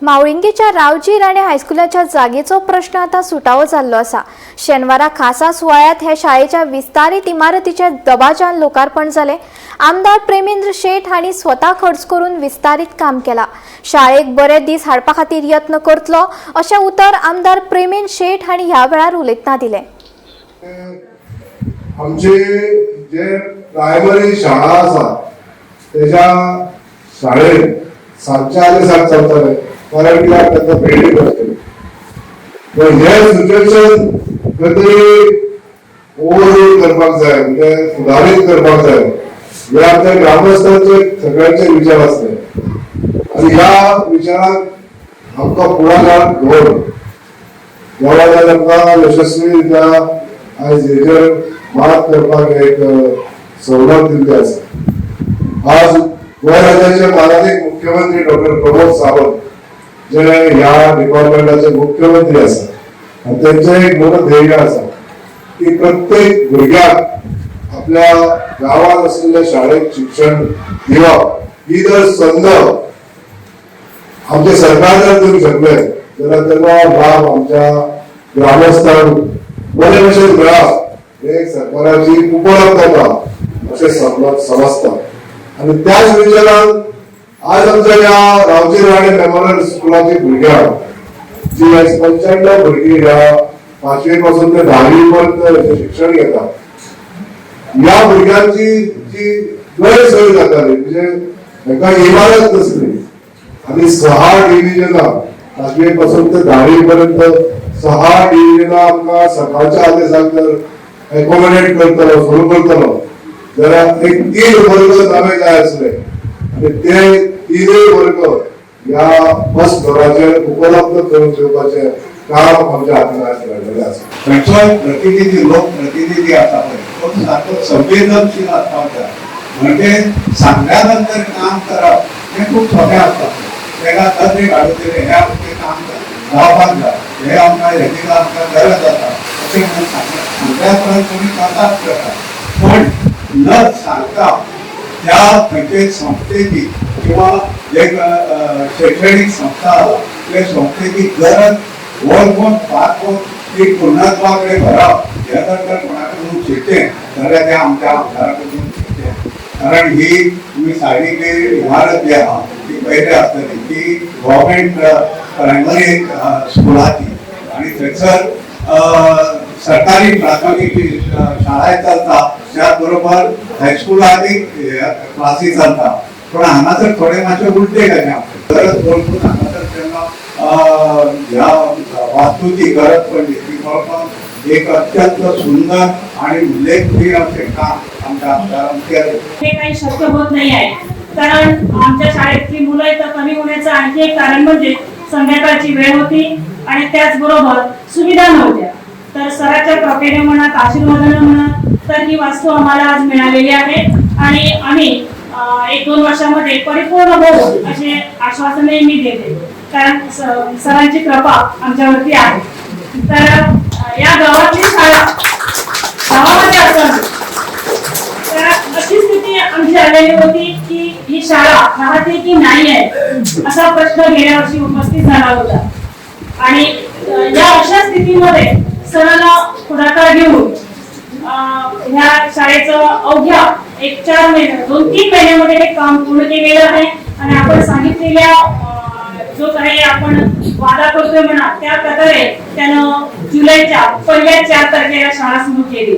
मावळिंगेच्या रावजी राणे हायस्कुलाच्या जागेचो प्रश्न आता सुटावो जाल्लो आसा। शेनवारा खासा सुवाळ्यात हे शाळेच्या विस्तारित इमारतीचे दबाजान लोकार्पण जाले। आमदार प्रेमेंद्र शेठ हांणी स्वता खर्च करून विस्तारित काम केला। शाळेक बरे दीस हाडपा खातीर यत्न करतलो अशें उतर आमदार प्रेमेंद्र शेठ हांणी ह्या वेळार उलयतना दिलें। आमचे जे प्रायमरी शाळा आसा त्याच्या शाळेत 7:00 चलतले, कारण की आता बिल्डिंग असते पण हे सिच्युएशन कधी ओव्हरलोड करपाक जाय, म्हणजे सुधारित करपाक जाय हे आमच्या ग्रामस्थांचे सगळ्यांचे विचार असते आणि ह्या विचाराक आमकां पुढाकार घेवन गावात आमकां यशस्वीरित्या आज हेजेर मात करपाक एक सवलत दिल्ली आसा। आज गोंय राज्याचे माननीय मुख्यमंत्री डॉक्टर प्रमोद सावंत जे ह्या डिपार्टमेंटाचे मुख्यमंत्री आसा आणि त्यांचे एक मोठं ध्येय आसा की प्रत्येक भुरग्याक आपल्या गावात असलेल्या शाळेत शिक्षण दिवप ही जर संद आमचे सरकार जर दिवंक शकले जाल्यार तेचो लाभ आमच्या ग्रामस्थांक बरे भशेन मेळप हे सरकाराची उपलब्धता अशें समजता आणि त्याच विचारान आज आमच्या या रावजी राणे मेमोरियल स्कुलाची भुरग्यां जी आज 95 भुरगीं ह्या 5वी पासून ते 10वी पर्यंत शिक्षण घेतात, ह्या भुरग्यांची जी गैरसोय जाताली म्हणजे एका इमारत नसली आणि 6 डिव्हिजनां 5वी पासून ते 10वी पर्यंत 6 डिव्हिजनां आमकां सकाळच्या आदेशाक जर एकोमोडेट करतलो सुरू करतलो जाल्यार एक 3 वर्ग नवे जाय आसले आणि ते 3 वर्ग ह्या बस दराचेर उपलब्ध करून दिवपाचे काम आमच्या हातांत घडलेले आसा। खंयचोय प्रतिनिधी लोकप्रतिनिधी आसा तो सारको संवेदनशील आसपाक म्हणजे सांगल्या नंतर काम करप हे खूप सोपें आसता। तेका तत्वे काडून दिले हे आमचें काम जावपाक जाय, हे आमकां हेची आमकां गरज आसा अशें म्हणून सांगल्या उपरांत तुमी करतात पण न सांगता त्या खंयचे संस्थेची किंवा एक शैक्षणिक संस्था त्या संस्थेची गरज वळखून पारखून ती पूर्णत्वा कडेन व्हरप हे जर कोणाकडून शिकचें जाल्यार तें आमच्या आमदारा कडून शिकचें। कारण ही तुमी सायडीक इमारत जी आहा ती पयली आसतली ती गव्हर्मेंट प्रायमरी स्कुलाची आणि थंयसर सरकारी प्राथमीक शाळा चलता त्या बरोबर हायस्कुलांनी क्लासी चलता पण हांगासर थोडे मातशे उलटे गजां गरज वळखून हांगासर तेन्ना ह्या वास्तूची गरज पडली ती वळखून एक अत्यंत सुंदर आणि उल्लेखनीय असे काम आमच्या आमदारांनी केले। हे काही शक्य होत नाही आहे कारण आमच्या शाळेतली मुलं इथं कमी होण्याचं आणखी एक कारण म्हणजे संध्याकाळची वेळ होती आणि त्याचबरोबर सुविधा नव्हत्या। तर सराच्या कृपेने म्हणा आशीर्वादाने म्हणा तर ही वास्तू आम्हाला आज मिळालेली आहे आणि आम्ही 1-2 वर्षामध्ये परिपूर्ण होऊ असे आश्वासनही मी देते कारण सरांची कृपा आमच्यावरती आहे। तर या गावातली शाळा गावामध्ये असताना तर अशी स्थिती आमची आलेली होती की ही शाळा राहते की नाही आहे असा प्रश्न गेल्या वर्षी उपस्थित झाला होता आणि या अशा स्थितीमध्ये सरांना पुढाकार घेऊन ह्या शाळेचं अवघ्या 1-4 महिने 2-3 महिन्यामध्ये हे काम पूर्ण केलेलं आहे आणि आपण सांगितलेल्या जो काही आपण वादा करतोय म्हणा त्या प्रकारे त्यानं जुलैच्या पहिल्या 4 तारखेला शाळा सुरू केली।